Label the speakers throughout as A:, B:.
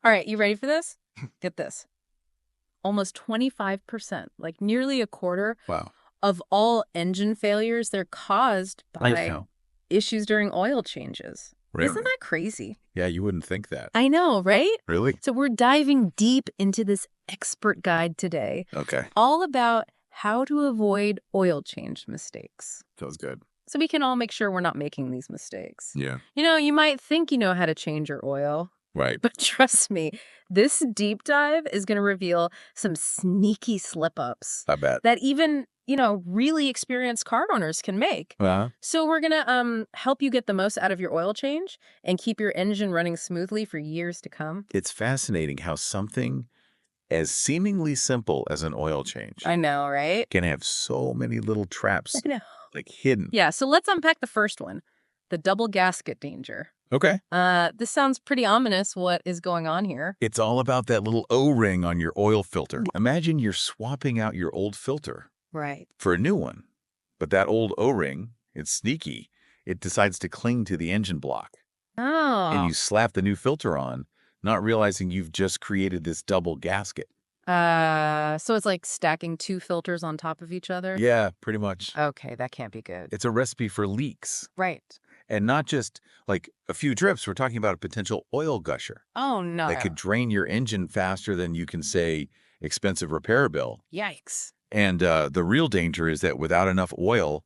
A: All right, you ready for this? Get this. Almost 25%, like nearly a quarter
B: Wow.
A: of all engine failures, they're caused
B: I
A: by
B: know.
A: issues during oil changes. Isn't
B: Really?
A: that crazy?
B: Yeah, you wouldn't think that.
A: I know, right?
B: Really?
A: So we're diving deep into this expert guide today,
B: Okay.
A: all about how to avoid oil change mistakes.
B: Feels good.
A: So we can all make sure we're not making these mistakes.
B: Yeah.
A: You might think you know how to change your oil,
B: Right.
A: but trust me, this deep dive is going to reveal some sneaky slip-ups
B: I bet.
A: that even, really experienced car owners can make.
B: Uh-huh.
A: So we're going to help you get the most out of your oil change and keep your engine running smoothly for years to come.
B: It's fascinating how something as seemingly simple as an oil change
A: I know, right?
B: can have so many little traps
A: I know.
B: like hidden.
A: Yeah, so let's unpack the first one, the double gasket danger.
B: Okay.
A: This sounds pretty ominous. What is going on here?
B: It's all about that little O-ring on your oil filter. Imagine you're swapping out your old filter
A: Right.
B: for a new one. But that old O-ring, it's sneaky. It decides to cling to the engine block. And
A: Oh.
B: you slap the new filter on, not realizing you've just created this double gasket.
A: So it's like stacking two filters on top of each other?
B: Yeah, pretty much.
A: Okay, that can't be good.
B: It's a recipe for leaks.
A: Right.
B: And not just like a few drips. We're talking about a potential oil gusher
A: Oh, no.
B: that could drain your engine faster than you can say expensive repair bill.
A: Yikes.
B: And the real danger is that without enough oil,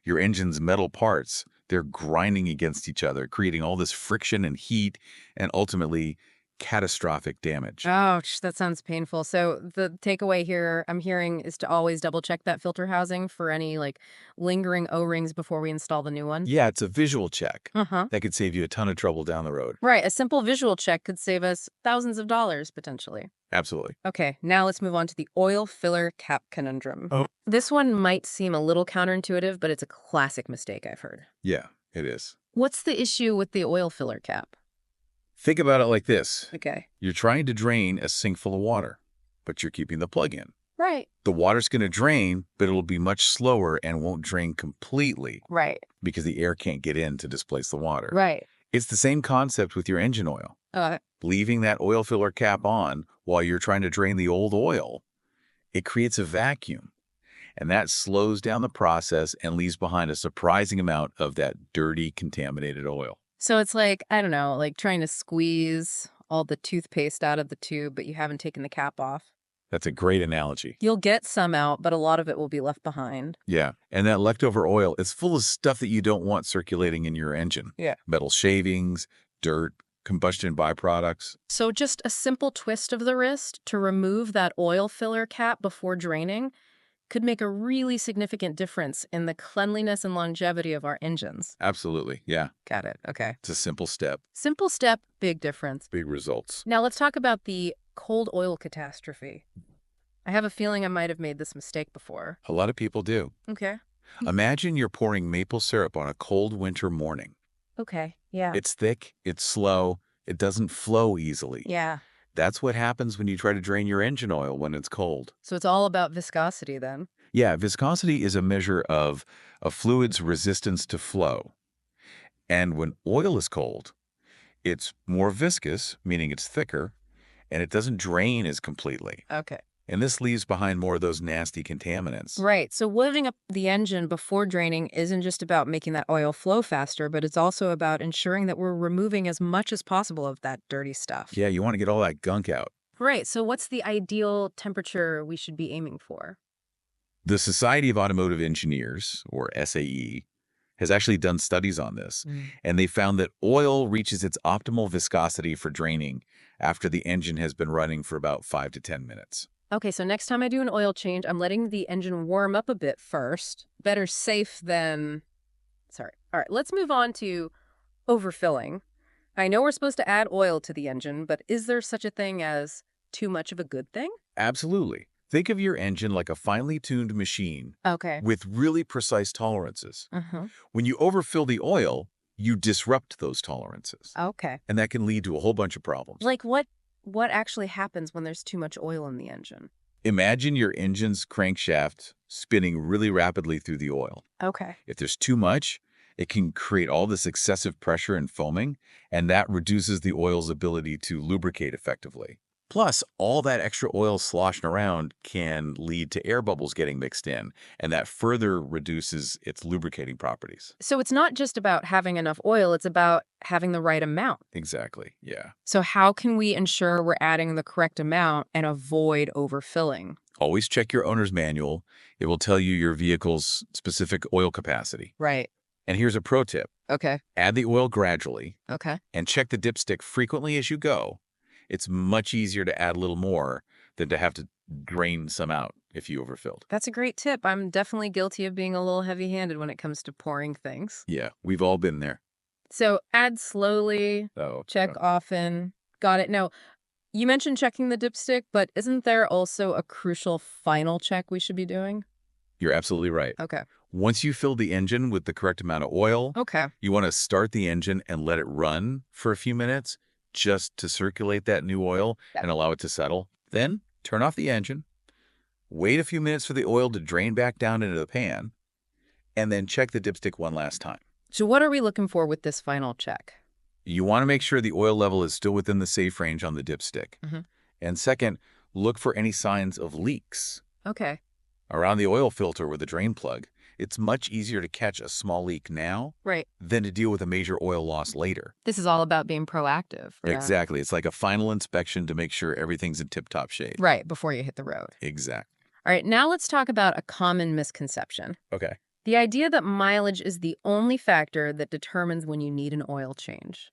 B: your engine's metal parts, they're grinding against each other, creating all this friction and heat and ultimately catastrophic damage.
A: Ouch, that sounds painful. So the takeaway here I'm hearing is to always double check that filter housing for any lingering O-rings before we install the new one.
B: Yeah, it's a visual check
A: Uh-huh.
B: that could save you a ton of trouble down the road.
A: Right, a simple visual check could save us thousands of dollars potentially.
B: Absolutely.
A: Okay, now let's move on to the oil filler cap conundrum.
B: Oh.
A: This one might seem a little counterintuitive, but it's a classic mistake I've heard.
B: Yeah, it is.
A: What's the issue with the oil filler cap?
B: Think about it like this.
A: Okay.
B: You're trying to drain a sink full of water, but you're keeping the plug in.
A: Right.
B: The water's going to drain, but it'll be much slower and won't drain completely
A: Right.
B: because the air can't get in to displace the water.
A: Right.
B: It's the same concept with your engine oil.
A: Uh,
B: Leaving that oil filler cap on while you're trying to drain the old oil, it creates a vacuum. And that slows down the process and leaves behind a surprising amount of that dirty, contaminated oil.
A: so it's I don't know, like trying to squeeze all the toothpaste out of the tube, but you haven't taken the cap off.
B: That's a great analogy.
A: You'll get some out, but a lot of it will be left behind.
B: Yeah, and that leftover oil is full of stuff that you don't want circulating in your engine.
A: Yeah.
B: Metal shavings, dirt, combustion byproducts.
A: So just a simple twist of the wrist to remove that oil filler cap before draining could make a really significant difference in the cleanliness and longevity of our engines.
B: Absolutely, yeah.
A: Got it. Okay.
B: It's a simple step,
A: Simple step, big difference.
B: big results.
A: Now let's talk about the cold oil catastrophe. I have a feeling I might have made this mistake before.
B: A lot of people do.
A: Okay.
B: Imagine you're pouring maple syrup on a cold winter morning.
A: Okay. Yeah.
B: It's thick, it's slow, it doesn't flow easily.
A: Yeah.
B: That's what happens when you try to drain your engine oil when it's cold.
A: So it's all about viscosity then.
B: Yeah, viscosity is a measure of a fluid's resistance to flow. And when oil is cold, it's more viscous, meaning it's thicker, and it doesn't drain as completely.
A: Okay.
B: And this leaves behind more of those nasty contaminants.
A: Right. So warming up the engine before draining isn't just about making that oil flow faster, but it's also about ensuring that we're removing as much as possible of that dirty stuff.
B: Yeah, you want to get all that gunk out.
A: Right. So what's the ideal temperature we should be aiming for?
B: The Society of Automotive Engineers, or SAE, has actually done studies on this, and they found that oil reaches its optimal viscosity for draining after the engine has been running for about 5 to 10 minutes.
A: Okay, so next time I do an oil change, I'm letting the engine warm up a bit first. Better safe than... Sorry. All right, let's move on to overfilling. I know we're supposed to add oil to the engine, but is there such a thing as too much of a good thing?
B: Absolutely. Think of your engine like a finely tuned machine
A: Okay.
B: with really precise tolerances.
A: Uh-huh.
B: When you overfill the oil, you disrupt those tolerances,
A: Okay.
B: and that can lead to a whole bunch of problems.
A: Like what actually happens when there's too much oil in the engine?
B: Imagine your engine's crankshaft spinning really rapidly through the oil.
A: Okay.
B: If there's too much, It can create all this excessive pressure and foaming, and that reduces the oil's ability to lubricate effectively. Plus, all that extra oil sloshing around can lead to air bubbles getting mixed in, and that further reduces its lubricating properties.
A: So it's not just about having enough oil, it's about having the right amount.
B: Exactly, yeah.
A: So how can we ensure we're adding the correct amount and avoid overfilling?
B: Always check your owner's manual. It will tell you your vehicle's specific oil capacity.
A: Right.
B: And here's a pro tip.
A: Okay.
B: Add the oil gradually
A: Okay.
B: and check the dipstick frequently as you go. It's much easier to add a little more than to have to drain some out if you overfilled.
A: That's a great tip. I'm definitely guilty of being a little heavy-handed when it comes to pouring things.
B: Yeah, we've all been there.
A: So add slowly,
B: Oh,
A: check often. Got it. Now, you mentioned checking the dipstick, but isn't there also a crucial final check we should be doing?
B: you're absolutely right.
A: Okay.
B: Once you fill the engine with the correct amount of oil,
A: Okay.
B: you want to start the engine and let it run for a few minutes just to circulate that new oil and allow it to settle. Then turn off the engine, wait a few minutes for the oil to drain back down into the pan, and then check the dipstick one last time.
A: So what are we looking for with this final check?
B: You want to make sure the oil level is still within the safe range on the dipstick. And second, look for any signs of leaks.
A: Okay.
B: Around the oil filter with a drain plug, it's much easier to catch a small leak now
A: Right.
B: than to deal with a major oil loss later.
A: This is all about being proactive.
B: Exactly. It's like a final inspection to make sure everything's in tip-top shape.
A: Right, before you hit the road.
B: Exactly.
A: All right, now let's talk about a common misconception.
B: Okay.
A: The idea that mileage is the only factor that determines when you need an oil change.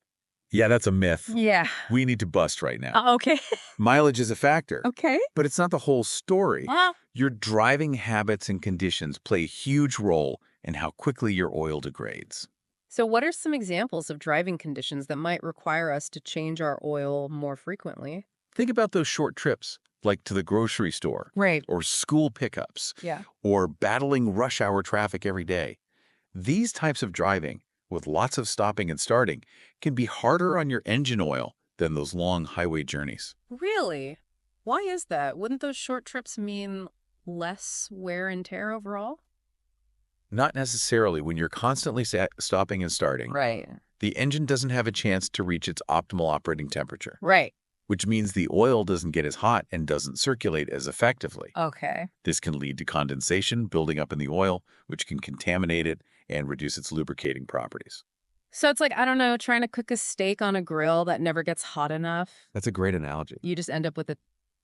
B: Yeah, that's a myth.
A: Yeah.
B: We need to bust right now.
A: Okay.
B: Mileage is a factor,
A: Okay.
B: but it's not the whole story.
A: Well,
B: Your driving habits and conditions play a huge role in how quickly your oil degrades.
A: so what are some examples of driving conditions that might require us to change our oil more frequently?
B: Think about those short trips, like to the grocery store,
A: Right.
B: or school pickups,
A: Yeah.
B: or battling rush hour traffic every day. These types of driving, with lots of stopping and starting, can be harder on your engine oil than those long highway journeys.
A: Really? Why is that? Wouldn't those short trips mean less wear and tear overall?
B: Not necessarily. When you're constantly stopping and starting,
A: Right.
B: the engine doesn't have a chance to reach its optimal operating temperature,
A: Right.
B: which means the oil doesn't get as hot and doesn't circulate as effectively.
A: Okay.
B: This can lead to condensation building up in the oil, which can contaminate it and reduce its lubricating properties.
A: So it's like, I don't know, trying to cook a steak on a grill that never gets hot enough.
B: That's a great analogy.
A: You just end up with a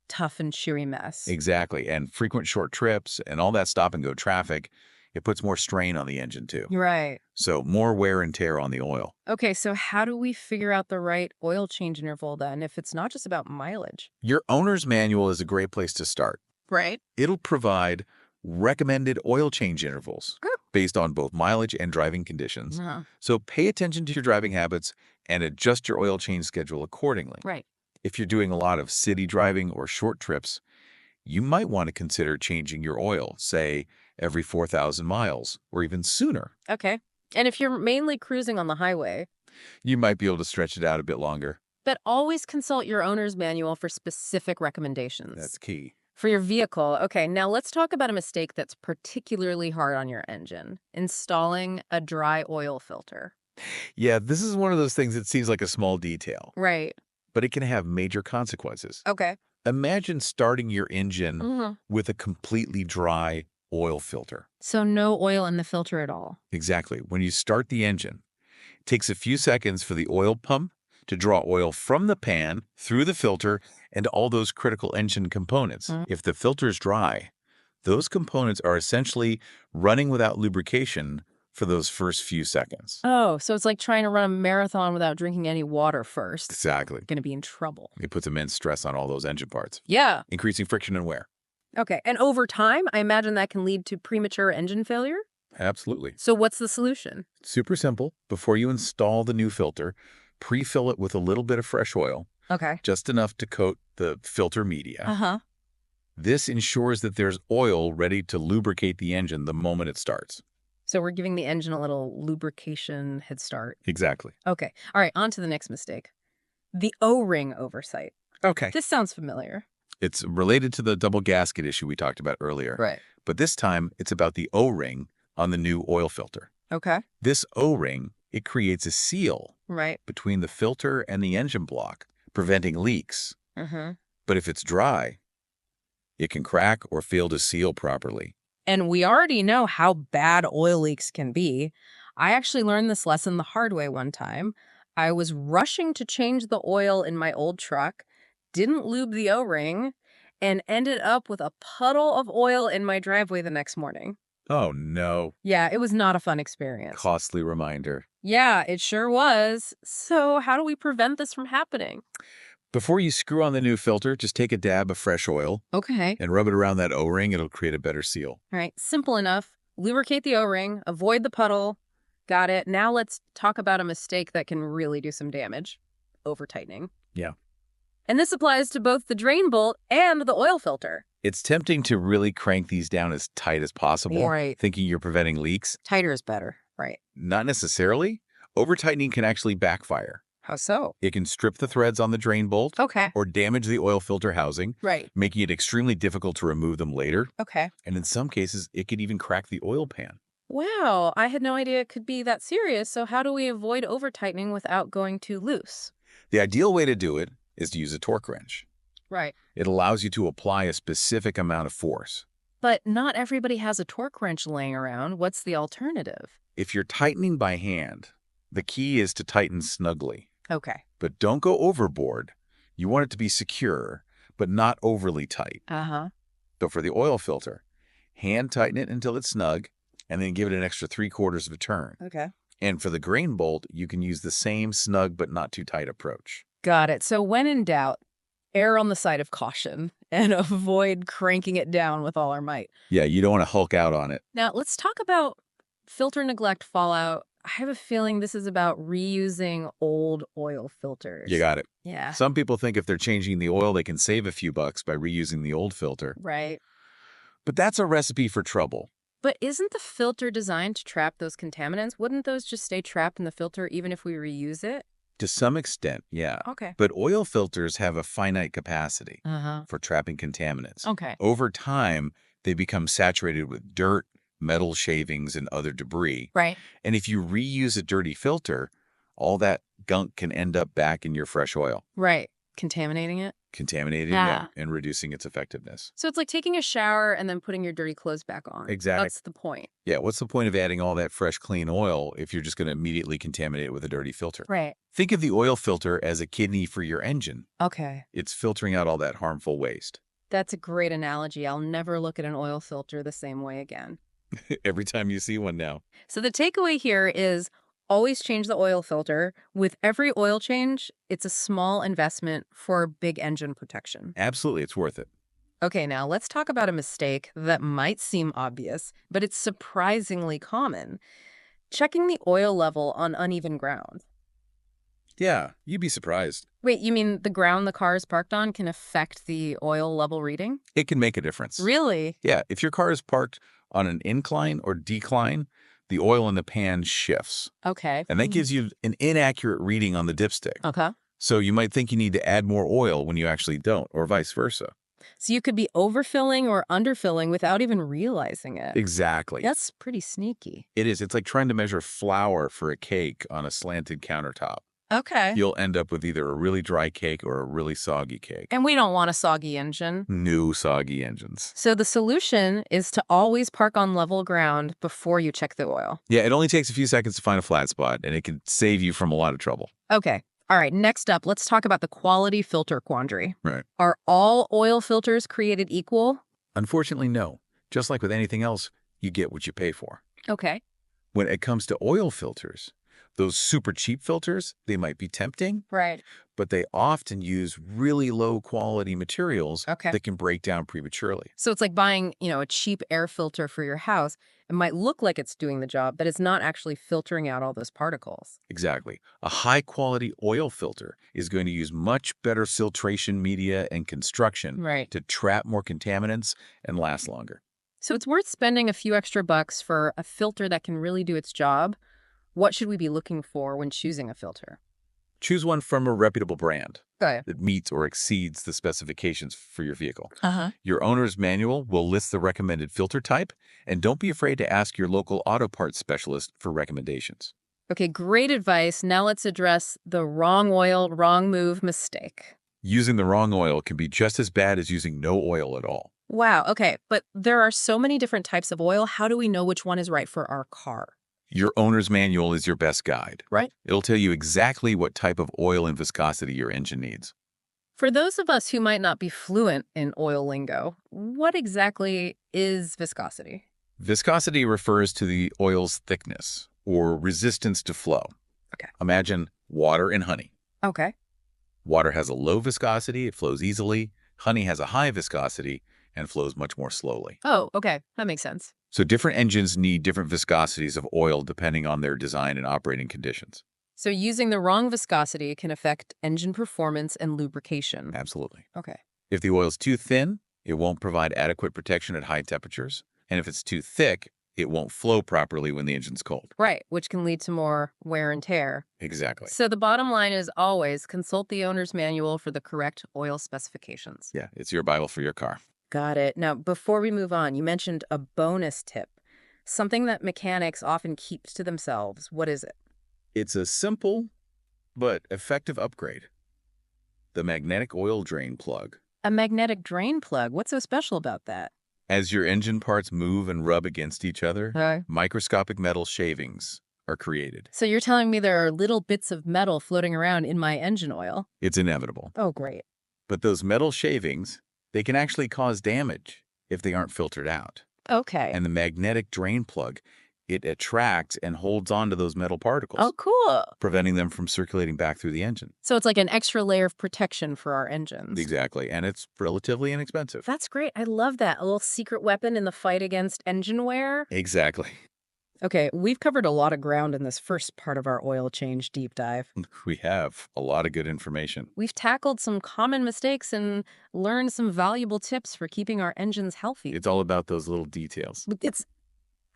A: tough and chewy mess.
B: Exactly. And frequent short trips and all that stop and go traffic, it puts more strain on the engine too.
A: Right.
B: So more wear and tear on the oil.
A: Okay, so how do we figure out the right oil change interval then if it's not just about mileage?
B: Your owner's manual is a great place to start.
A: Right.
B: It'll provide recommended oil change intervals
A: Good.
B: based on both mileage and driving conditions.
A: Uh-huh.
B: So pay attention to your driving habits and adjust your oil change schedule accordingly.
A: Right.
B: If you're doing a lot of city driving or short trips, you might want to consider changing your oil, say, every 4,000 miles or even sooner.
A: Okay. And if you're mainly cruising on the highway,
B: You might be able to stretch it out a bit longer.
A: but always consult your owner's manual for specific recommendations.
B: That's key.
A: For your vehicle, okay, now let's talk about a mistake that's particularly hard on your engine, installing a dry oil filter.
B: Yeah, this is one of those things that seems like a small detail,
A: Right.
B: but it can have major consequences.
A: Okay.
B: Imagine starting your engine
A: Mm-hmm.
B: with a completely dry oil filter.
A: So no oil in the filter at all.
B: Exactly. When you start the engine, it takes a few seconds for the oil pump to draw oil from the pan through the filter and all those critical engine components.
A: Mm.
B: If the filter is dry, those components are essentially running without lubrication for those first few seconds.
A: Oh, so it's like trying to run a marathon without drinking any water first.
B: Exactly.
A: Going to be in trouble.
B: It puts immense stress on all those engine parts,
A: Yeah.
B: increasing friction and wear.
A: Okay. And over time, I imagine that can lead to premature engine failure.
B: Absolutely.
A: So what's the solution?
B: Super simple. Before you install the new filter, pre-fill it with a little bit of fresh oil,
A: Okay.
B: just enough to coat the filter media.
A: Uh-huh.
B: This ensures that there's oil ready to lubricate the engine the moment it starts.
A: So we're giving the engine a little lubrication head start.
B: Exactly.
A: Okay. All right. On to the next mistake. The O-ring oversight.
B: Okay.
A: This sounds familiar.
B: It's related to the double gasket issue we talked about earlier.
A: Right.
B: But this time, it's about the O-ring on the new oil filter.
A: Okay.
B: This O-ring, it creates a seal
A: Right.
B: between the filter and the engine block, preventing leaks.
A: Mm-hmm.
B: But if it's dry, it can crack or fail to seal properly.
A: And we already know how bad oil leaks can be. I actually learned this lesson the hard way one time. I was rushing to change the oil in my old truck, didn't lube the O-ring, and ended up with a puddle of oil in my driveway the next morning.
B: Oh no,
A: Yeah, it was not a fun experience.
B: costly reminder.
A: Yeah, it sure was. So, how do we prevent this from happening?
B: Before you screw on the new filter, just take a dab of fresh oil
A: Okay.
B: and rub it around that O-ring. It'll create a better seal.
A: All right, simple enough. Lubricate the O-ring, avoid the puddle. Got it. Now let's talk about a mistake that can really do some damage. Over-tightening.
B: Yeah.
A: And this applies to both the drain bolt and the oil filter.
B: It's tempting to really crank these down as tight as possible,
A: Right.
B: thinking you're preventing leaks.
A: Tighter is better. Right.
B: Not necessarily. Over-tightening can actually backfire.
A: How so?
B: It can strip the threads on the drain bolt
A: Okay.
B: or damage the oil filter housing,
A: Right.
B: making it extremely difficult to remove them later.
A: Okay.
B: And in some cases, it could even crack the oil pan.
A: Wow, I had no idea it could be that serious. So how do we avoid over-tightening without going too loose?
B: The ideal way to do it is to use a torque wrench.
A: Right.
B: It allows you to apply a specific amount of force.
A: But not everybody has a torque wrench laying around. What's the alternative?
B: If you're tightening by hand, the key is to tighten snugly.
A: Okay.
B: But don't go overboard. You want it to be secure, but not overly tight.
A: Uh-huh.
B: So for the oil filter, hand tighten it until it's snug, and then give it an extra 3/4 of a turn.
A: Okay.
B: And for the grain bolt, you can use the same snug but not too tight approach.
A: Got it. So when in doubt, err on the side of caution and avoid cranking it down with all our might.
B: Yeah, you don't want to hulk out on it.
A: Now, let's talk about filter neglect fallout. I have a feeling this is about reusing old oil filters.
B: You got it.
A: Yeah.
B: Some people think if they're changing the oil, they can save a few bucks by reusing the old filter.
A: Right.
B: But that's a recipe for trouble.
A: But isn't the filter designed to trap those contaminants? Wouldn't those just stay trapped in the filter even if we reuse it?
B: To some extent, yeah.
A: Okay.
B: But oil filters have a finite capacity
A: Uh-huh.
B: for trapping contaminants.
A: Okay.
B: Over time, they become saturated with dirt, metal shavings, and other debris.
A: Right.
B: And if you reuse a dirty filter, all that gunk can end up back in your fresh oil,
A: Right. Contaminating it?
B: contaminating
A: Yeah.
B: it and reducing its effectiveness.
A: So it's like taking a shower and then putting your dirty clothes back on.
B: Exactly.
A: That's the point.
B: Yeah, what's the point of adding all that fresh, clean oil if you're just going to immediately contaminate it with a dirty filter?
A: Right.
B: Think of the oil filter as a kidney for your engine.
A: Okay.
B: It's filtering out all that harmful waste.
A: That's a great analogy. I'll never look at an oil filter the same way again.
B: Every time you see one now.
A: So the takeaway here is always change the oil filter. With every oil change, it's a small investment for big engine protection.
B: Absolutely, it's worth it.
A: Okay, now let's talk about a mistake that might seem obvious, but it's surprisingly common. Checking the oil level on uneven ground.
B: Yeah, you'd be surprised.
A: Wait, you mean the ground the car is parked on can affect the oil level reading?
B: It can make a difference.
A: Really?
B: Yeah, if your car is parked on an incline or decline, the oil in the pan shifts.
A: Okay.
B: And that gives you an inaccurate reading on the dipstick.
A: Okay.
B: So you might think you need to add more oil when you actually don't, or vice versa.
A: So you could be overfilling or underfilling without even realizing it.
B: Exactly.
A: That's pretty sneaky.
B: It is. It's like trying to measure flour for a cake on a slanted countertop.
A: Okay.
B: You'll end up with either a really dry cake or a really soggy cake.
A: And we don't want a soggy engine.
B: New soggy engines.
A: So the solution is to always park on level ground before you check the oil.
B: Yeah, it only takes a few seconds to find a flat spot, and it can save you from a lot of trouble.
A: Okay. All right. Next up, let's talk about the quality filter quandary.
B: Right.
A: Are all oil filters created equal?
B: Unfortunately, no. Just like with anything else, you get what you pay for.
A: Okay.
B: When it comes to oil filters, those super cheap filters, they might be tempting,
A: Right.
B: but they often use really low quality materials
A: Okay.
B: that can break down prematurely.
A: So it's like buying, a cheap air filter for your house. It might look like it's doing the job, but it's not actually filtering out all those particles.
B: Exactly. A high quality oil filter is going to use much better filtration media and construction
A: Right.
B: to trap more contaminants and last longer.
A: So it's worth spending a few extra bucks for a filter that can really do its job. What should we be looking for when choosing a filter?
B: Choose one from a reputable brand.
A: Okay.
B: that meets or exceeds the specifications for your vehicle.
A: Uh-huh.
B: Your owner's manual will list the recommended filter type, and don't be afraid to ask your local auto parts specialist for recommendations.
A: Okay, great advice. Now let's address the wrong oil, wrong move mistake.
B: Using the wrong oil can be just as bad as using no oil at all.
A: Wow, okay, but there are so many different types of oil. How do we know which one is right for our car?
B: Your owner's manual is your best guide.
A: Right.
B: It'll tell you exactly what type of oil and viscosity your engine needs.
A: For those of us who might not be fluent in oil lingo, what exactly is viscosity?
B: Viscosity refers to the oil's thickness or resistance to flow.
A: Okay.
B: Imagine water and honey.
A: Okay.
B: Water has a low viscosity, it flows easily. Honey has a high viscosity and flows much more slowly.
A: Oh, okay. That makes sense.
B: So different engines need different viscosities of oil depending on their design and operating conditions.
A: So using the wrong viscosity can affect engine performance and lubrication.
B: Absolutely.
A: Okay.
B: If the oil's too thin, it won't provide adequate protection at high temperatures. And if it's too thick, it won't flow properly when the engine's cold.
A: Right, which can lead to more wear and tear.
B: Exactly.
A: So the bottom line is always consult the owner's manual for the correct oil specifications.
B: Yeah, it's your Bible for your car.
A: Got it. Now, before we move on, you mentioned a bonus tip, something that mechanics often keep to themselves. What is it?
B: It's a simple but effective upgrade. The magnetic oil drain plug.
A: A magnetic drain plug. What's so special about that?
B: As your engine parts move and rub against each other, microscopic metal shavings are created.
A: So you're telling me there are little bits of metal floating around in my engine oil?
B: It's inevitable.
A: Oh, great.
B: But those metal shavings, they can actually cause damage if they aren't filtered out.
A: Okay.
B: And the magnetic drain plug, it attracts and holds on to those metal particles,
A: Oh, cool.
B: preventing them from circulating back through the engine.
A: So it's like an extra layer of protection for our engines.
B: Exactly. And it's relatively inexpensive.
A: That's great. I love that. A little secret weapon in the fight against engine wear.
B: Exactly.
A: Okay, we've covered a lot of ground in this first part of our oil change deep dive.
B: We have a lot of good information.
A: We've tackled some common mistakes and learned some valuable tips for keeping our engines healthy.
B: It's all about those little details.
A: It's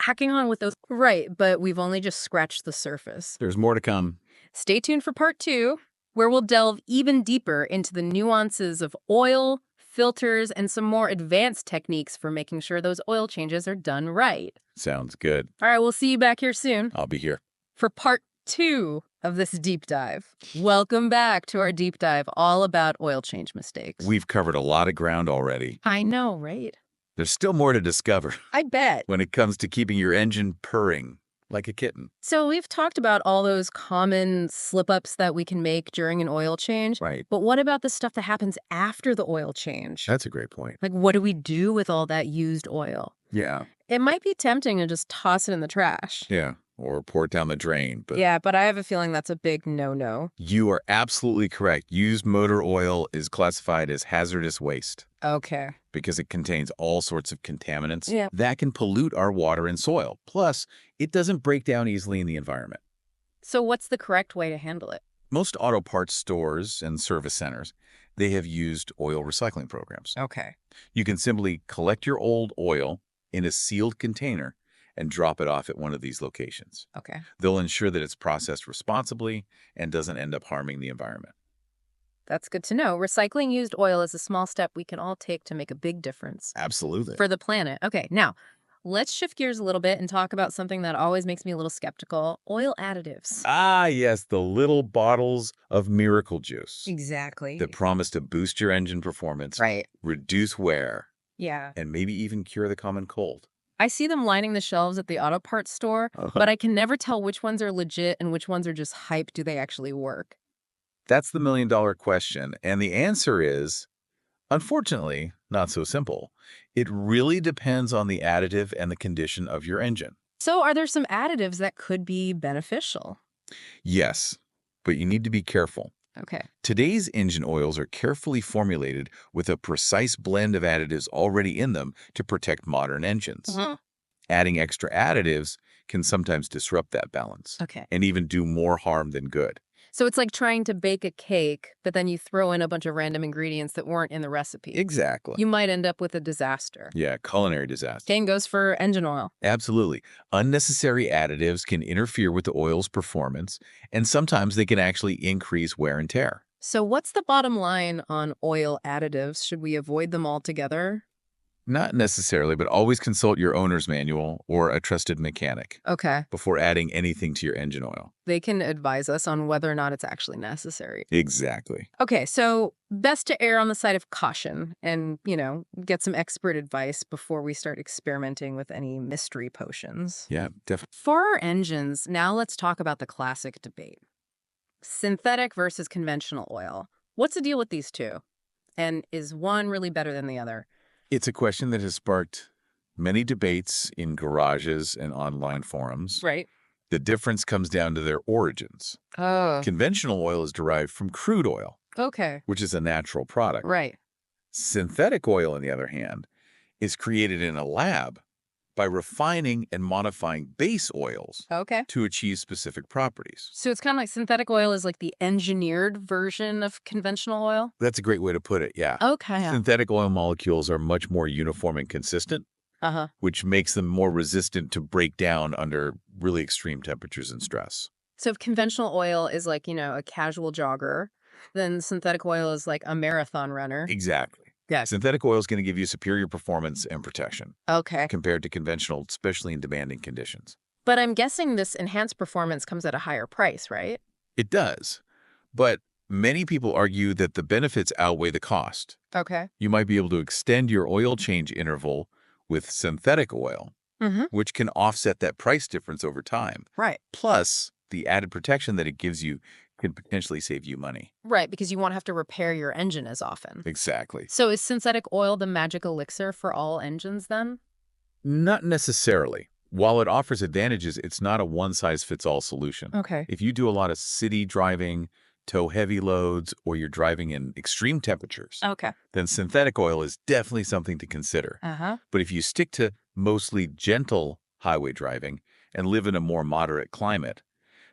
A: hacking on with those. Right, but we've only just scratched the surface.
B: There's more to come.
A: Stay tuned for part 2, where we'll delve even deeper into the nuances of oil, filters, and some more advanced techniques for making sure those oil changes are done right.
B: Sounds good.
A: All right, we'll see you back here soon
B: I'll be here.
A: for part 2 of this deep dive. Welcome back to our deep dive all about oil change mistakes.
B: We've covered a lot of ground already.
A: I know, right?
B: There's still more to discover
A: I bet.
B: when it comes to keeping your engine purring like a kitten.
A: So we've talked about all those common slip-ups that we can make during an oil change.
B: Right.
A: But what about the stuff that happens after the oil change?
B: That's a great point.
A: Like, what do we do with all that used oil?
B: Yeah.
A: It might be tempting to just toss it in the trash.
B: Yeah. Or pour it down the drain. But
A: Yeah, but I have a feeling that's a big no-no.
B: you are absolutely correct. Used motor oil is classified as hazardous waste
A: Okay.
B: because it contains all sorts of contaminants
A: Yeah.
B: that can pollute our water and soil. Plus, it doesn't break down easily in the environment.
A: So what's the correct way to handle it?
B: Most auto parts stores and service centers, they have used oil recycling programs.
A: Okay.
B: You can simply collect your old oil in a sealed container and drop it off at one of these locations.
A: Okay.
B: They'll ensure that it's processed responsibly and doesn't end up harming the environment.
A: That's good to know. Recycling used oil is a small step we can all take to make a big difference
B: Absolutely.
A: for the planet. Okay, now let's shift gears a little bit and talk about something that always makes me a little skeptical: oil additives.
B: Ah, yes, the little bottles of miracle juice
A: Exactly.
B: that promise to boost your engine performance,
A: Right.
B: reduce wear,
A: Yeah.
B: and maybe even cure the common cold.
A: I see them lining the shelves at the auto parts store, but I can never tell which ones are legit and which ones are just hype. Do they actually work?
B: That's the million-dollar question, and the answer is, unfortunately, not so simple. It really depends on the additive and the condition of your engine.
A: So are there some additives that could be beneficial?
B: Yes, but you need to be careful.
A: Okay.
B: Today's engine oils are carefully formulated with a precise blend of additives already in them to protect modern engines. Adding extra additives can sometimes disrupt that balance
A: Okay.
B: and even do more harm than good.
A: So it's like trying to bake a cake, but then you throw in a bunch of random ingredients that weren't in the recipe.
B: Exactly.
A: You might end up with a disaster.
B: Yeah, culinary disaster.
A: Same goes for engine oil.
B: Absolutely. Unnecessary additives can interfere with the oil's performance, and sometimes they can actually increase wear and tear.
A: So what's the bottom line on oil additives? Should we avoid them altogether?
B: Not necessarily, but always consult your owner's manual or a trusted mechanic
A: Okay.
B: before adding anything to your engine oil.
A: They can advise us on whether or not it's actually necessary.
B: Exactly.
A: Okay, so best to err on the side of caution and, get some expert advice before we start experimenting with any mystery potions.
B: Yeah, definitely.
A: For our engines, now let's talk about the classic debate. Synthetic versus conventional oil. What's the deal with these two? And is one really better than the other?
B: It's a question that has sparked many debates in garages and online forums.
A: Right.
B: The difference comes down to their origins.
A: Oh.
B: Conventional oil is derived from crude oil,
A: Okay.
B: which is a natural product.
A: Right.
B: Synthetic oil, on the other hand, is created in a lab by refining and modifying base oils
A: Okay.
B: to achieve specific properties.
A: So it's kind of like synthetic oil is like the engineered version of conventional oil?
B: That's a great way to put it, yeah.
A: Okay.
B: Synthetic oil molecules are much more uniform and consistent,
A: Uh-huh.
B: which makes them more resistant to break down under really extreme temperatures and stress.
A: So if conventional oil is like, a casual jogger, then synthetic oil is like a marathon runner.
B: Exactly.
A: Yeah.
B: Synthetic oil is going to give you superior performance and protection
A: Okay.
B: compared to conventional, especially in demanding conditions.
A: But I'm guessing this enhanced performance comes at a higher price, right?
B: It does, but many people argue that the benefits outweigh the cost.
A: Okay.
B: You might be able to extend your oil change interval with synthetic oil,
A: Mm-hmm.
B: which can offset that price difference over time.
A: Right.
B: Plus, the added protection that it gives you can potentially save you money.
A: Right, because you won't have to repair your engine as often.
B: Exactly.
A: So is synthetic oil the magic elixir for all engines then?
B: Not necessarily. While it offers advantages, it's not a one-size-fits-all solution.
A: Okay.
B: If you do a lot of city driving, tow heavy loads, or you're driving in extreme temperatures,
A: Okay.
B: then synthetic oil is definitely something to consider.
A: Uh-huh.
B: But if you stick to mostly gentle highway driving and live in a more moderate climate,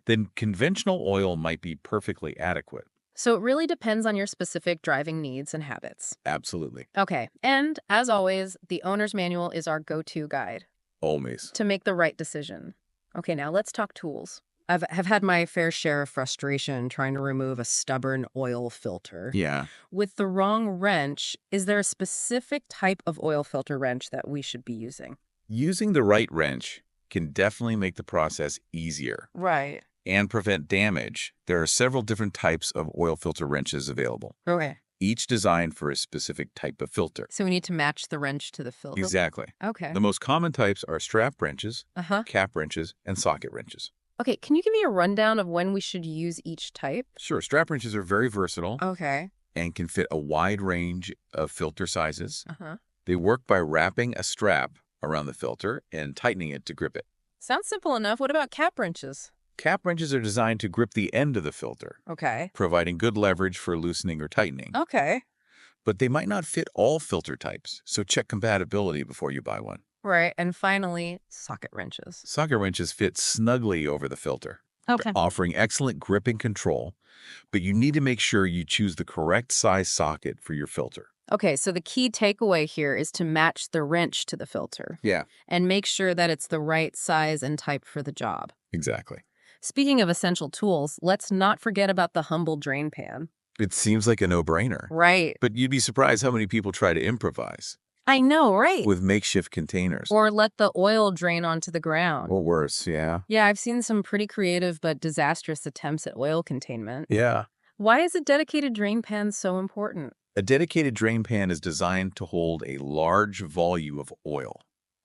B: then conventional oil might be perfectly adequate.
A: So it really depends on your specific driving needs and habits.
B: Absolutely.
A: Okay. And as always, the owner's manual is our go-to guide
B: Always.
A: to make the right decision. Okay, now let's talk tools. Have had my fair share of frustration trying to remove a stubborn oil filter.
B: Yeah.
A: With the wrong wrench, is there a specific type of oil filter wrench that we should be using?
B: Using the right wrench can definitely make the process easier
A: Right.
B: and prevent damage. There are several different types of oil filter wrenches available,
A: Okay.
B: each designed for a specific type of filter.
A: So we need to match the wrench to the filter?
B: Exactly.
A: Okay.
B: The most common types are strap wrenches,
A: Uh-huh.
B: cap wrenches, and socket wrenches.
A: Okay, can you give me a rundown of when we should use each type?
B: Sure, strap wrenches are very versatile
A: Okay.
B: and can fit a wide range of filter sizes.
A: Uh-huh.
B: They work by wrapping a strap around the filter and tightening it to grip it.
A: Sounds simple enough. What about cap wrenches?
B: Cap wrenches are designed to grip the end of the filter,
A: Okay.
B: providing good leverage for loosening or tightening.
A: Okay.
B: But they might not fit all filter types, so check compatibility before you buy one.
A: Right. And finally, socket wrenches.
B: Socket wrenches fit snugly over the filter,
A: Okay.
B: offering excellent gripping control, but you need to make sure you choose the correct size socket for your filter.
A: Okay, so the key takeaway here is to match the wrench to the filter
B: Yeah,
A: and make sure that it's the right size and type for the job.
B: exactly.
A: Speaking of essential tools, let's not forget about the humble drain pan.
B: It seems like a no-brainer,
A: Right.
B: but you'd be surprised how many people try to improvise
A: I know, right?
B: with makeshift containers.
A: Or let the oil drain onto the ground.
B: Or worse, yeah.
A: Yeah, I've seen some pretty creative but disastrous attempts at oil containment.
B: Yeah.
A: Why is a dedicated drain pan so important?
B: A dedicated drain pan is designed to hold a large volume of oil,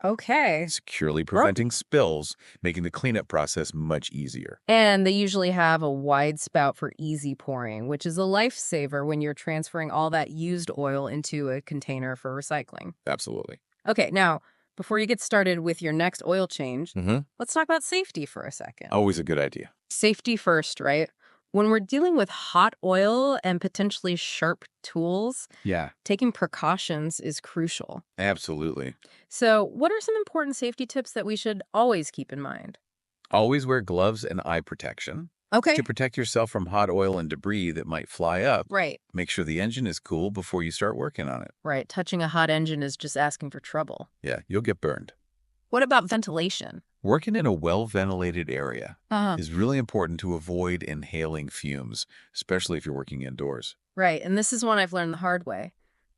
A: Okay.
B: securely preventing spills, making the cleanup process much easier.
A: And they usually have a wide spout for easy pouring, which is a lifesaver when you're transferring all that used oil into a container for recycling.
B: Absolutely.
A: Okay, now, before you get started with your next oil change,
B: Mm-hmm.
A: let's talk about safety for a second.
B: Always a good idea.
A: Safety first, right? When we're dealing with hot oil and potentially sharp tools,
B: Yeah,
A: taking precautions is crucial.
B: absolutely.
A: So, what are some important safety tips that we should always keep in mind?
B: Always wear gloves and eye protection
A: Okay.
B: to protect yourself from hot oil and debris that might fly up.
A: Right,
B: Make sure the engine is cool before you start working on it.
A: right. Touching a hot engine is just asking for trouble.
B: Yeah, you'll get burned.
A: What about ventilation?
B: Working in a well-ventilated area
A: Uh-huh.
B: is really important to avoid inhaling fumes, especially if you're working indoors.
A: Right, and this is one I've learned the hard way.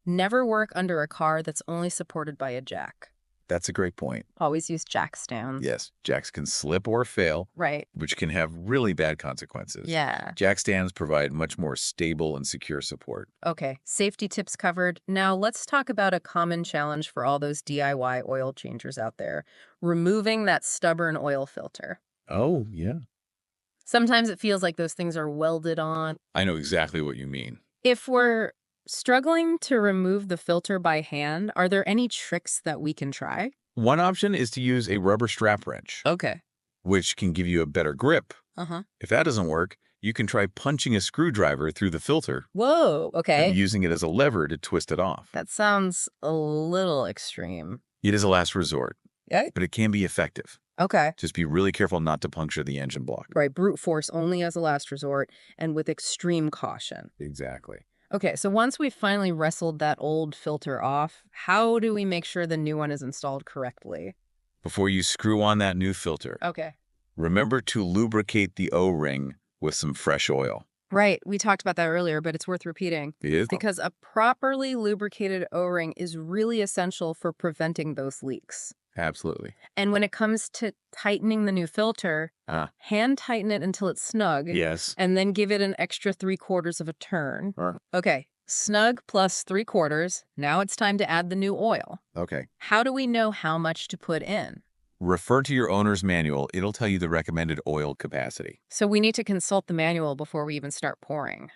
A: Never work under a car that's only supported by a jack.
B: That's a great point.
A: Always use jack stands.
B: Yes, jacks can slip or fail,
A: Right.
B: which can have really bad consequences.
A: Yeah.
B: Jack stands provide much more stable and secure support.
A: Okay, safety tips covered. Now let's talk about a common challenge for all those DIY oil changers out there, removing that stubborn oil filter.
B: Oh, yeah.
A: Sometimes it feels like those things are welded on.
B: I know exactly what you mean.
A: If we're struggling to remove the filter by hand, are there any tricks that we can try?
B: One option is to use a rubber strap wrench,
A: Okay.
B: which can give you a better grip.
A: Uh-huh.
B: If that doesn't work, you can try punching a screwdriver through the filter
A: Whoa,
B: and
A: okay.
B: using it as a lever to twist it off.
A: That sounds a little extreme.
B: It is a last resort,
A: Yeah.
B: but it can be effective.
A: Okay.
B: Just be really careful not to puncture the engine block.
A: Right, brute force only as a last resort and with extreme caution.
B: Exactly.
A: Okay, so once we've finally wrestled that old filter off, how do we make sure the new one is installed correctly?
B: Before you screw on that new filter,
A: Okay.
B: remember to lubricate the O-ring with some fresh oil.
A: Right, we talked about that earlier, but it's worth repeating.
B: It is?
A: Because a properly lubricated O-ring is really essential for preventing those leaks.
B: Absolutely.
A: And when it comes to tightening the new filter, hand tighten it until it's snug.
B: Yes.
A: And then give it an extra 3/4 of a turn.
B: Sure.
A: Okay, snug plus 3/4. Now it's time to add the new oil.
B: Okay.
A: How do we know how much to put in?
B: Refer to your owner's manual. It'll tell you the recommended oil capacity.
A: So we need to consult the manual before we even start pouring.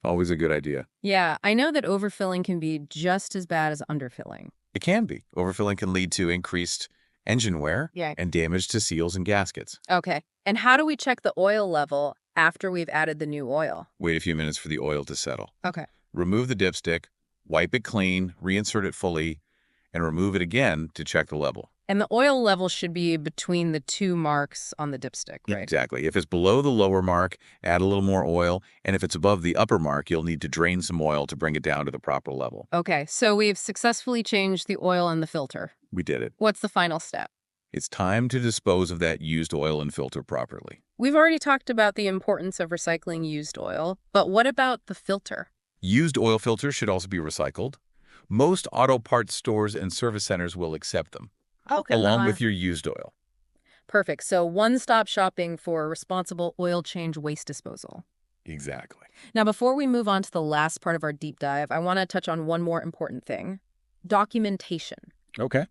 B: Always a good idea.
A: Yeah, I know that overfilling can be just as bad as underfilling.
B: It can be. Overfilling can lead to increased engine wear
A: Yeah.
B: and damage to seals and gaskets.
A: Okay. And how do we check the oil level after we've added the new oil?
B: Wait a few minutes for the oil to settle.
A: Okay.
B: Remove the dipstick, wipe it clean, reinsert it fully, and remove it again to check the level.
A: And the oil level should be between the two marks on the dipstick, right?
B: Exactly. If it's below the lower mark, add a little more oil. And if it's above the upper mark, you'll need to drain some oil to bring it down to the proper level.
A: Okay, so we've successfully changed the oil in the filter.
B: We did it.
A: What's the final step?
B: It's time to dispose of that used oil and filter properly.
A: We've already talked about the importance of recycling used oil, but what about the filter?
B: Used oil filters should also be recycled. Most auto parts stores and service centers will accept them,
A: Okay.
B: along with your used oil.
A: Perfect. So one-stop shopping for responsible oil change waste disposal.
B: Exactly.
A: Now, before we move on to the last part of our deep dive, I want to touch on one more important thing: documentation.
B: Okay.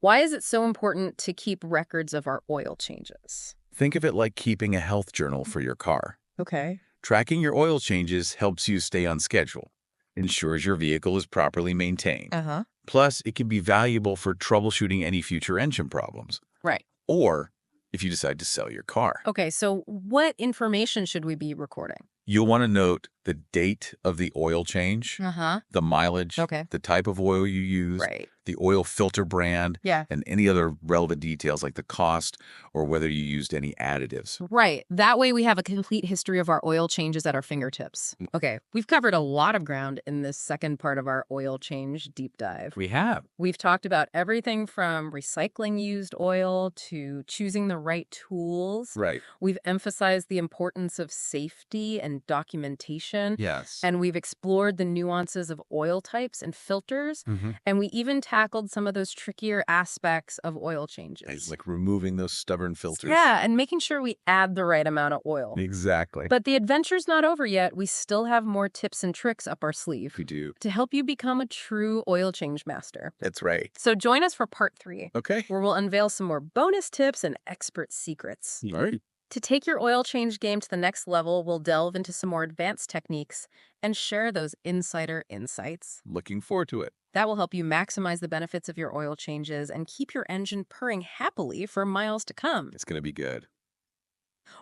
A: Why is it so important to keep records of our oil changes?
B: Think of it like keeping a health journal for your car.
A: Okay.
B: Tracking your oil changes helps you stay on schedule, ensures your vehicle is properly maintained.
A: Uh-huh.
B: Plus, it can be valuable for troubleshooting any future engine problems,
A: Right.
B: or if you decide to sell your car.
A: Okay, so what information should we be recording?
B: You'll want to note the date of the oil change,
A: Uh-huh.
B: the mileage,
A: Okay.
B: the type of oil you used,
A: Right.
B: the oil filter brand,
A: Yeah.
B: and any other relevant details like the cost or whether you used any additives.
A: Right. That way we have a complete history of our oil changes at our fingertips. Okay, we've covered a lot of ground in this second part of our oil change deep dive.
B: We have.
A: We've talked about everything from recycling used oil to choosing the right tools.
B: Right.
A: We've emphasized the importance of safety and documentation.
B: Yes.
A: And we've explored the nuances of oil types and filters. And we even tackled some of those trickier aspects of oil changes.
B: It's like removing those stubborn filters.
A: Yeah, and making sure we add the right amount of oil.
B: Exactly.
A: But the adventure's not over yet. We still have more tips and tricks up our sleeve
B: We do.
A: to help you become a true oil change master.
B: That's right.
A: So join us for part 3,
B: Okay.
A: where we'll unveil some more bonus tips and expert secrets.
B: All right.
A: To take your oil change game to the next level, we'll delve into some more advanced techniques and share those insider insights.
B: Looking forward to it.
A: That will help you maximize the benefits of your oil changes and keep your engine purring happily for miles to come.
B: It's going to be good.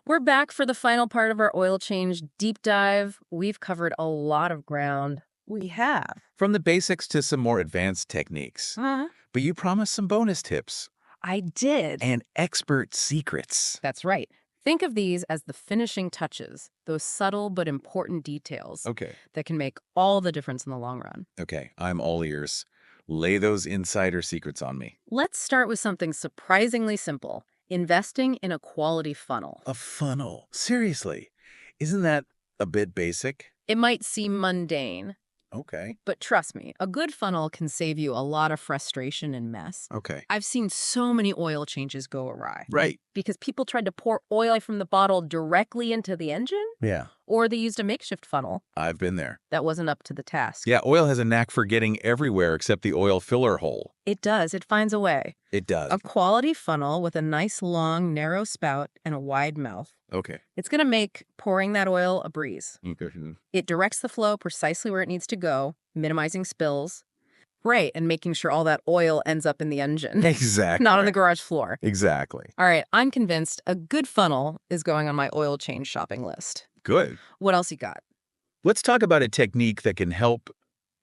A: We're back for the final part of our oil change deep dive. We've covered a lot of ground. We have.
B: From the basics to some more advanced techniques. But you promised some bonus tips
A: I did.
B: and expert secrets.
A: That's right. Think of these as the finishing touches, those subtle but important details
B: Okay.
A: that can make all the difference in the long run.
B: Okay. I'm all ears. Lay those insider secrets on me.
A: Let's start with something surprisingly simple: investing in a quality funnel.
B: A funnel. Seriously. Isn't that a bit basic?
A: It might seem mundane,
B: Okay.
A: but trust me, a good funnel can save you a lot of frustration and mess.
B: Okay.
A: I've seen so many oil changes go awry
B: Right.
A: because people tried to pour oil from the bottle directly into the engine,
B: Yeah.
A: or they used a makeshift funnel
B: I've been there.
A: that wasn't up to the task.
B: Yeah, oil has a knack for getting everywhere except the oil filler hole.
A: It does. It finds a way.
B: It does.
A: A quality funnel with a nice long, narrow spout and a wide mouth.
B: Okay.
A: It's going to make pouring that oil a breeze.
B: Okay.
A: It directs the flow precisely where it needs to go, minimizing spills. Right, and making sure all that oil ends up in the engine,
B: Exactly.
A: not on the garage floor.
B: Exactly.
A: All right, I'm convinced a good funnel is going on my oil change shopping list.
B: Good.
A: What else you got?
B: Let's talk about a technique that can help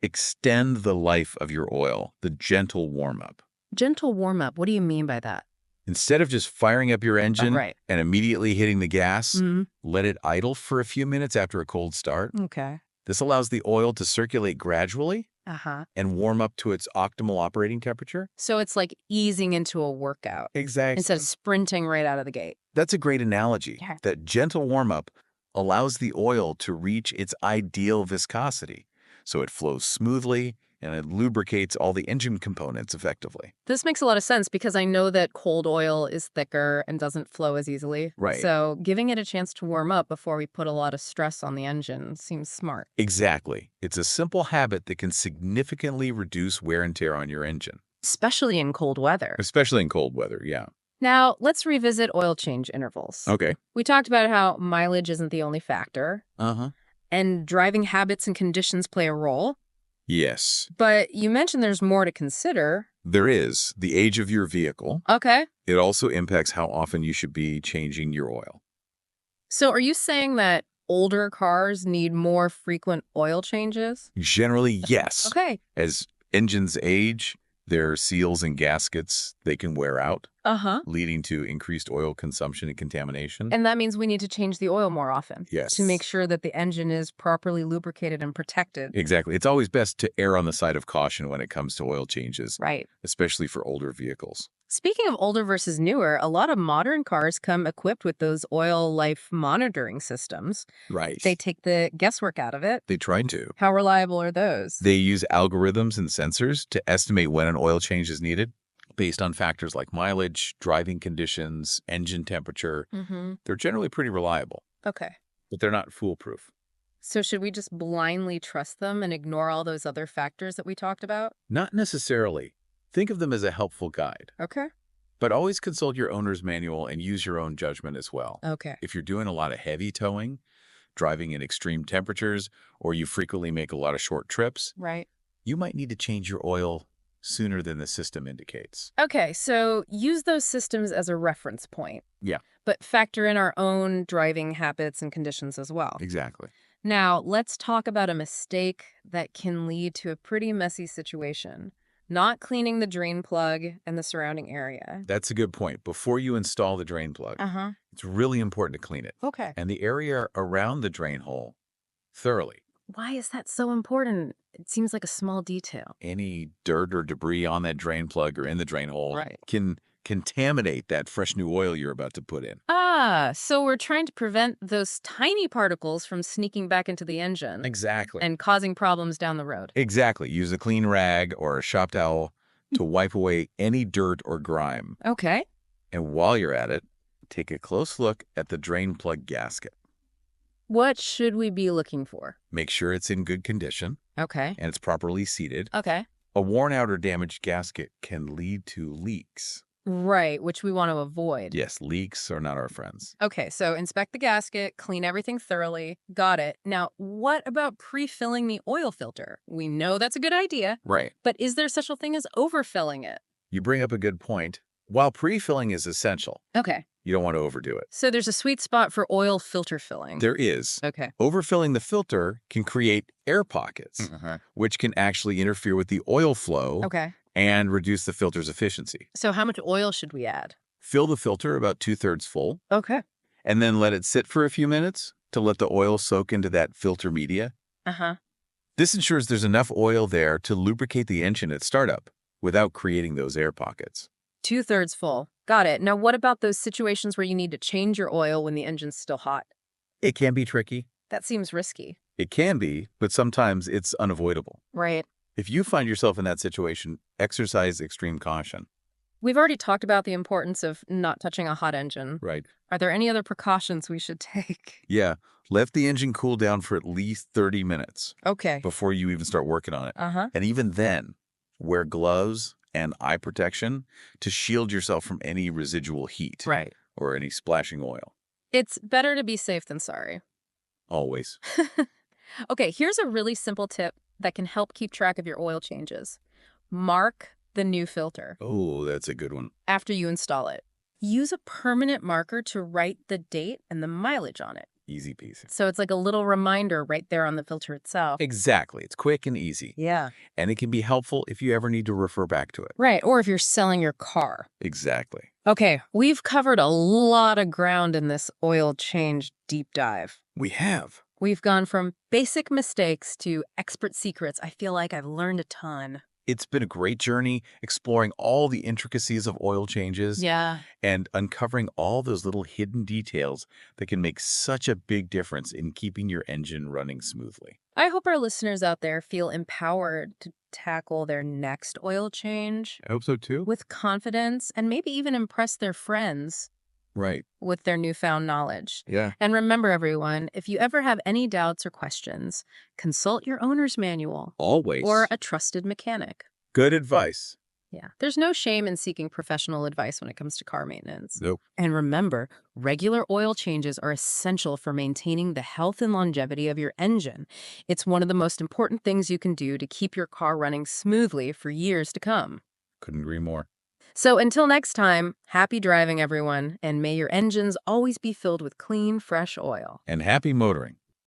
B: extend the life of your oil, the gentle warm-up.
A: Gentle warm-up. What do you mean by that?
B: Instead of just firing up your engine
A: Right.
B: and immediately hitting the gas,
A: Mm-hmm.
B: let it idle for a few minutes after a cold start.
A: Okay.
B: This allows the oil to circulate gradually
A: Uh-huh.
B: and warm up to its optimal operating temperature.
A: So it's like easing into a workout
B: Exactly.
A: instead of sprinting right out of the gate.
B: That's a great analogy.
A: Yeah.
B: That gentle warm-up allows the oil to reach its ideal viscosity, so it flows smoothly and it lubricates all the engine components effectively.
A: This makes a lot of sense because I know that cold oil is thicker and doesn't flow as easily.
B: Right.
A: So giving it a chance to warm up before we put a lot of stress on the engine seems smart.
B: Exactly. It's a simple habit that can significantly reduce wear and tear on your engine.
A: Especially in cold weather.
B: Especially in cold weather, yeah.
A: Now, let's revisit oil change intervals.
B: Okay.
A: We talked about how mileage isn't the only factor,
B: Uh-huh.
A: and driving habits and conditions play a role.
B: Yes.
A: But you mentioned there's more to consider.
B: There is the age of your vehicle.
A: Okay.
B: It also impacts how often you should be changing your oil.
A: So are you saying that older cars need more frequent oil changes?
B: Generally, yes.
A: Okay.
B: As engines age, their seals and gaskets, they can wear out,
A: Uh-huh.
B: leading to increased oil consumption and contamination.
A: And that means we need to change the oil more often.
B: Yes.
A: To make sure that the engine is properly lubricated and protected.
B: Exactly. It's always best to err on the side of caution when it comes to oil changes,
A: Right.
B: especially for older vehicles.
A: Speaking of older versus newer, a lot of modern cars come equipped with those oil life monitoring systems.
B: Right.
A: They take the guesswork out of it.
B: They tried to.
A: How reliable are those?
B: They use algorithms and sensors to estimate when an oil change is needed based on factors like mileage, driving conditions, engine temperature.
A: Mm-hmm.
B: They're generally pretty reliable,
A: Okay.
B: but they're not foolproof.
A: So should we just blindly trust them and ignore all those other factors that we talked about?
B: Not necessarily. Think of them as a helpful guide,
A: Okay.
B: but always consult your owner's manual and use your own judgment as well.
A: Okay.
B: If you're doing a lot of heavy towing, driving in extreme temperatures, or you frequently make a lot of short trips,
A: Right.
B: you might need to change your oil sooner than the system indicates.
A: Okay, so use those systems as a reference point.
B: Yeah.
A: But factor in our own driving habits and conditions as well.
B: Exactly.
A: Now, let's talk about a mistake that can lead to a pretty messy situation. Not cleaning the drain plug and the surrounding area.
B: That's a good point. Before you install the drain plug,
A: Uh-huh.
B: it's really important to clean it
A: Okay.
B: and the area around the drain hole thoroughly.
A: Why is that so important? It seems like a small detail.
B: Any dirt or debris on that drain plug or in the drain hole
A: Right.
B: can contaminate that fresh new oil you're about to put in.
A: Ah, so we're trying to prevent those tiny particles from sneaking back into the engine
B: Exactly.
A: and causing problems down the road.
B: Exactly. Use a clean rag or a shop towel to wipe away any dirt or grime.
A: Okay.
B: And while you're at it, take a close look at the drain plug gasket.
A: What should we be looking for?
B: Make sure it's in good condition
A: Okay.
B: and it's properly seated.
A: Okay.
B: A worn out or damaged gasket can lead to leaks.
A: Right, which we want to avoid.
B: Yes, leaks are not our friends.
A: Okay, so inspect the gasket, clean everything thoroughly. Got it. Now, what about pre-filling the oil filter? We know that's a good idea,
B: Right.
A: but is there such a thing as overfilling it?
B: You bring up a good point. While pre-filling is essential,
A: Okay,
B: you don't want to overdo it.
A: so there's a sweet spot for oil filter filling.
B: There is.
A: Okay.
B: Overfilling the filter can create air pockets, which can actually interfere with the oil flow
A: Okay.
B: and reduce the filter's efficiency.
A: So how much oil should we add?
B: Fill the filter about 2/3 full,
A: Okay.
B: and then let it sit for a few minutes to let the oil soak into that filter media.
A: Uh-huh.
B: This ensures there's enough oil there to lubricate the engine at startup without creating those air pockets.
A: 2/3 full. Got it. Now, what about those situations where you need to change your oil when the engine's still hot?
B: It can be tricky.
A: That seems risky.
B: It can be, but sometimes it's unavoidable.
A: Right.
B: If you find yourself in that situation, exercise extreme caution.
A: We've already talked about the importance of not touching a hot engine.
B: Right.
A: Are there any other precautions we should take?
B: Yeah, let the engine cool down for at least 30 minutes
A: Okay.
B: before you even start working on it.
A: Uh-huh.
B: And even then, wear gloves and eye protection to shield yourself from any residual heat
A: Right.
B: or any splashing oil.
A: It's better to be safe than sorry.
B: Always.
A: Okay, here's a really simple tip that can help keep track of your oil changes. Mark the new filter
B: Oh, that's a good one.
A: after you install it. Use a permanent marker to write the date and the mileage on it.
B: Easy peasy.
A: So it's like a little reminder right there on the filter itself.
B: Exactly. It's quick and easy.
A: Yeah.
B: And it can be helpful if you ever need to refer back to it.
A: Right, or if you're selling your car.
B: Exactly.
A: Okay, we've covered a lot of ground in this oil change deep dive.
B: We have.
A: We've gone from basic mistakes to expert secrets. I feel like I've learned a ton.
B: It's been a great journey exploring all the intricacies of oil changes
A: Yeah.
B: and uncovering all those little hidden details that can make such a big difference in keeping your engine running smoothly.
A: I hope our listeners out there feel empowered to tackle their next oil change
B: I hope so too.
A: with confidence and maybe even impress their friends
B: Right.
A: with their newfound knowledge.
B: Yeah.
A: And remember, everyone, if you ever have any doubts or questions, consult your owner's manual
B: Always.
A: or a trusted mechanic.
B: Good advice.
A: Yeah, there's no shame in seeking professional advice when it comes to car maintenance.
B: Nope.
A: And remember, regular oil changes are essential for maintaining the health and longevity of your engine. It's one of the most important things you can do to keep your car running smoothly for years to come.
B: Couldn't agree more.
A: So until next time, happy driving, everyone, and may your engines always be filled with clean, fresh oil.
B: And happy motoring.